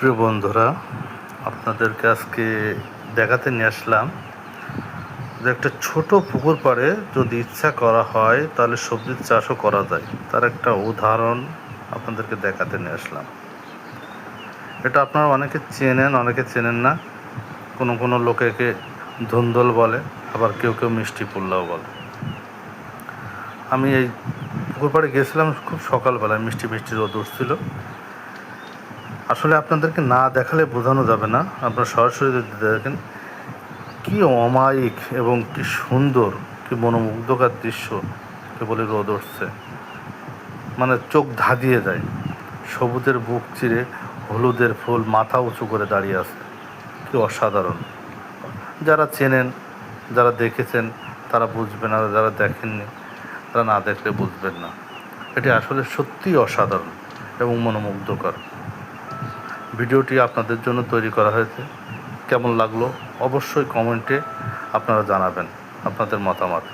প্রিয় বন্ধুরা, আপনাদেরকে আজকে দেখাতে নিয়ে আসলাম যে একটা ছোট পুকুর পাড়ে যদি ইচ্ছা করা হয় তাহলে সবজির চাষও করা যায়। তার একটা উদাহরণ আপনাদেরকে দেখাতে নিয়ে আসলাম। এটা আপনারা অনেকে চেনেন, অনেকে চেনেন না। কোনো কোনো লোকে একে ধুন্দল বলে, আবার কেউ কেউ মিষ্টি পোল্লাও বলে। আমি এই পুকুর পাড়ে গিয়েছিলাম খুব সকালবেলায়, মিষ্টি মিষ্টি রোদ উঠছিল। আসলে আপনাদেরকে না দেখালে বোঝানো যাবে না, আপনারা সরাসরি যদি দেখেন কি অমায়িক এবং কি সুন্দর, কি মনোমুগ্ধকর দৃশ্য। কেবলই রোদ উঠছে, মানে চোখ ধাঁধিয়ে যায়। সবুজের বুক চিরে হলুদের ফুল মাথা উঁচু করে দাঁড়িয়ে আছে, কি অসাধারণ। যারা চেনেন, যারা দেখেছেন তারা বুঝবেন, আর যারা দেখেননি তারা না দেখলে বুঝবেন না। এটি আসলে সত্যিই অসাধারণ এবং মনোমুগ্ধকর। ভিডিওটি আপনাদের জন্য তৈরি করা হয়েছে। কেমন লাগলো অবশ্যই কমেন্টে আপনারা জানাবেন আপনাদের মতামত।